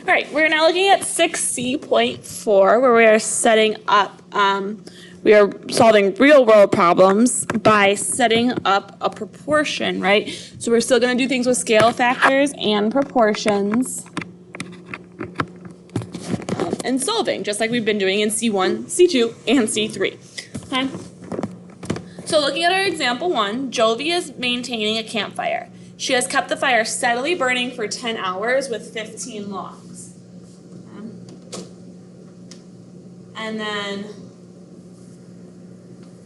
All right, we're now looking at 6C.4, where we are setting up, we are solving real-world problems by setting up a proportion, right? So we're still going to do things with scale factors and proportions and solving, just like we've been doing in C1, C2, and C3. Okay? So looking at our example 1, Jovi is maintaining a campfire. She has kept the fire steadily burning for 10 hours with 15 logs. And then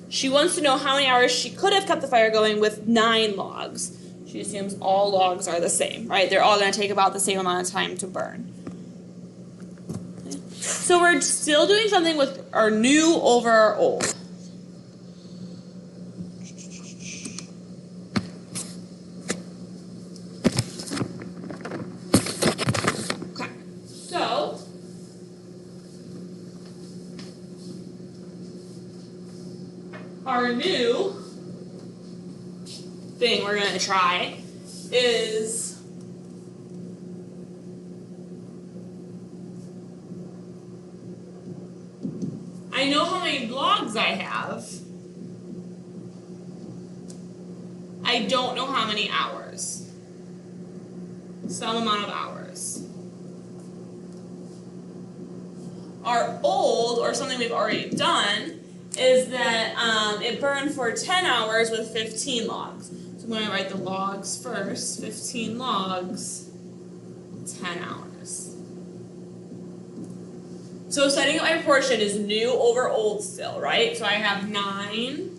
she wants to know how many hours she could have kept the fire going with 9 logs. She assumes all logs are the same, right? They're all going to take about the same amount of time to burn. Okay. So we're still doing something with our new over our old. Okay, so our new thing we're going to try is I know how many logs I have. I don't know how many hours. Some amount of hours. Our old, or something we've already done, is that it burned for 10 hours with 15 logs. So I'm going to write the logs first. 15 logs, 10 hours. So setting up my proportion is new over old still, right? So I have 9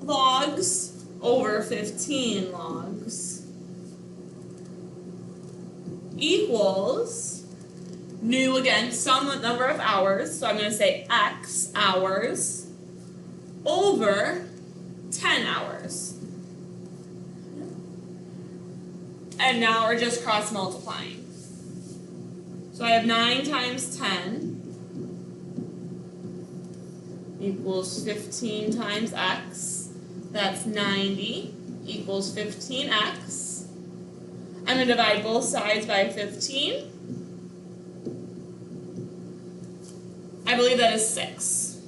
logs over 15 logs equals new again, some number of hours, so I'm going to say X hours over 10 hours. And now we're just cross multiplying. So I have 9 times 10 equals 15 times X. That's 90 equals 15X. I'm going to divide both sides by 15. I believe that is 6.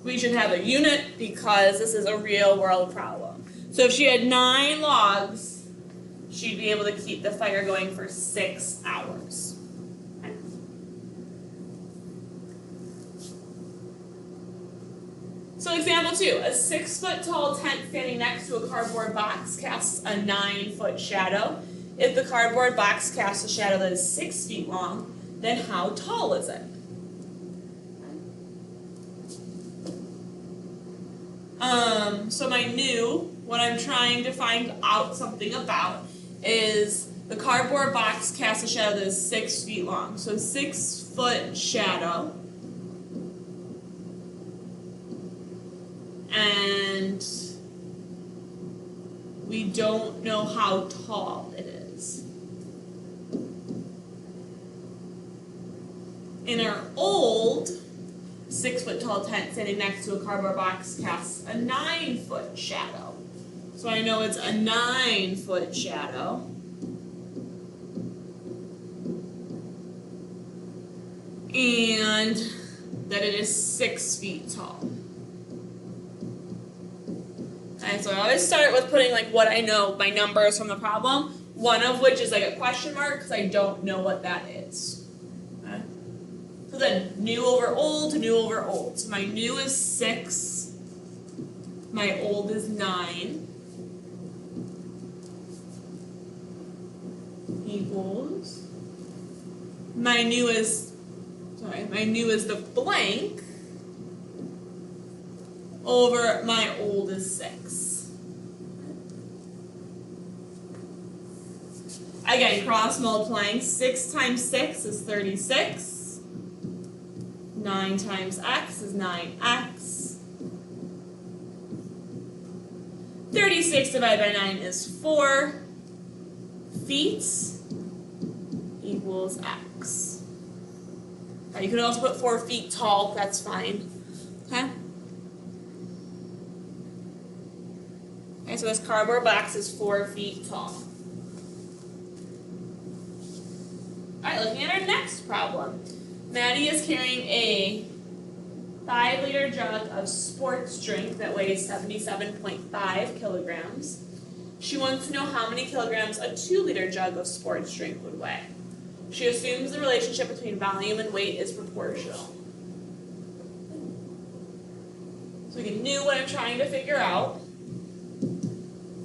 We should have a unit because this is a real world problem. So if she had 9 logs, she'd be able to keep the fire going for 6 hours. Okay. So example 2, a 6-foot-tall tent standing next to a cardboard box casts a 9-foot shadow. If the cardboard box casts a shadow that is 6 feet long, then how tall is it? So my new, what I'm trying to find out something about is the cardboard box casts a shadow that is 6 feet long. So 6-foot shadow. And we don't know how tall it is. In our old 6-foot-tall tent standing next to a cardboard box casts a 9-foot shadow. So I know it's a 9-foot shadow. And that it is 6 feet tall. Okay, so I always start with putting like what I know, my numbers from the problem, one of which is like a question mark because I don't know what that is. Okay. So then new over old, new over old. So my new is 6, my old is 9, equals, my new is the blank over my old is 6. Again, cross multiplying, 6 times 6 is 36. 9 times x is 9x. 36 divided by 9 is 4 feet equals x. You could also put 4 feet tall, that's fine. Okay? Okay, so this cardboard box is 4 feet tall. Alright, looking at our next problem. Maddie is carrying a 5-liter jug of sports drink that weighs 77.5 kilograms. She wants to know how many kilograms a 2-liter jug of sports drink would weigh. She assumes the relationship between volume and weight is proportional. So we knew what I'm trying to figure out.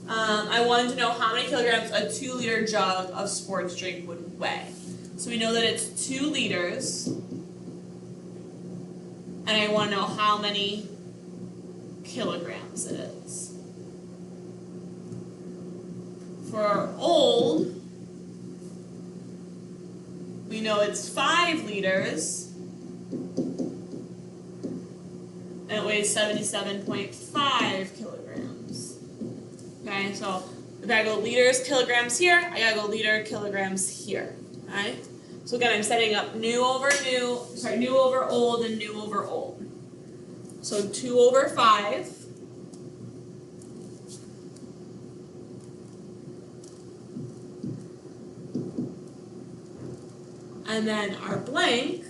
I wanted to know how many kilograms a 2-liter jug of sports drink would weigh. So we know that it's 2 liters. And I want to know how many kilograms it is. For old, we know it's 5 liters. And it weighs 77.5 kilograms. Okay, so if I go liters, kilograms here, I gotta go liter, kilograms here. Alright? So again, I'm setting up new over old, and new over old. So 2 over 5. And then our blank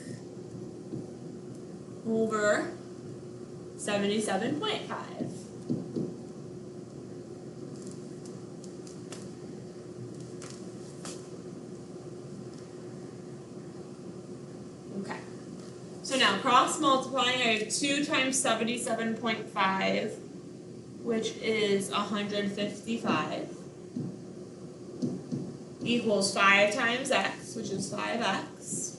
over 77.5. Okay. So now cross multiplying, I have 2 times 77.5, which is 155, equals 5 times x, which is 5x.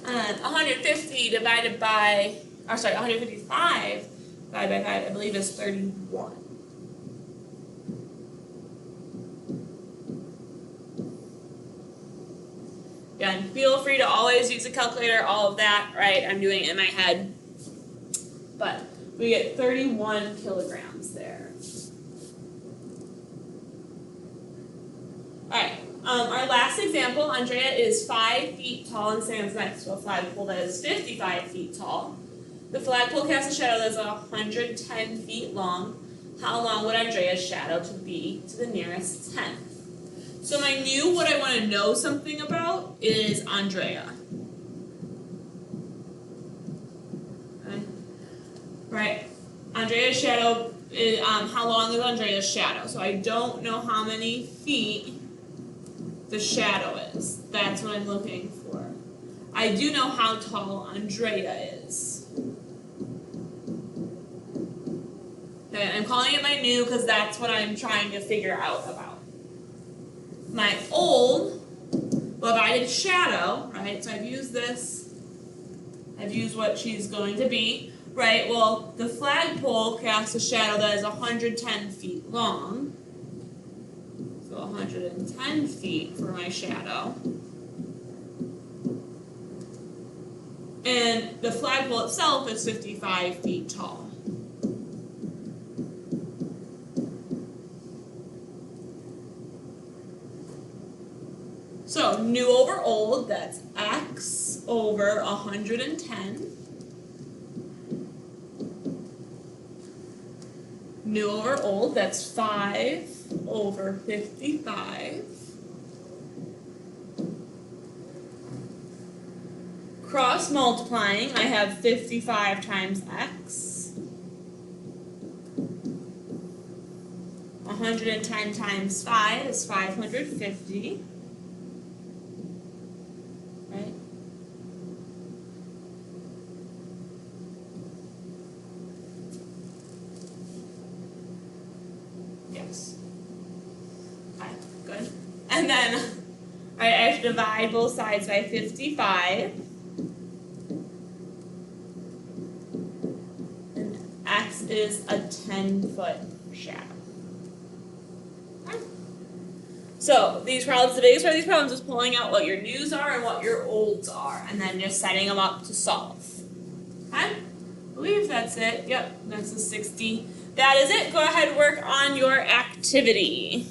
And 155 divided by 5, I believe is 31. Again, feel free to always use a calculator, all of that, right? I'm doing it in my head. But we get 31 kilograms there. Alright, our last example, Andrea is 5 feet tall and stands next to a flagpole that is 55 feet tall. The flagpole casts a shadow that is 110 feet long. How long would Andrea's shadow be to the nearest 10th? So my new, what I want to know something about is Andrea. Okay. Right, Andrea's shadow is, how long is Andrea's shadow? So I don't know how many feet the shadow is. That's what I'm looking for. I do know how tall Andrea is. Okay, I'm calling it my new because that's what I'm trying to figure out about. My old, well, if I did shadow, right, so I've used this, I've used what she's going to be, right, well, the flagpole casts a shadow that is 110 feet long, so 110 feet for my shadow, and the flagpole itself is 55 feet tall. So, new over old, that's x over 110. New over old, that's 5 over 55. Cross multiplying, I have 55 times x. 110 times 5 is 550. Yes. Okay, good. And then, I have to divide both sides by 55. And x is a 10-foot shadow. Okay. So, these problems, the biggest part of these problems is pulling out what your news are and what your olds are, and then just setting them up to solve. Okay? I believe that's it. Yep, that's the 60. That is it. Go ahead and work on your activity.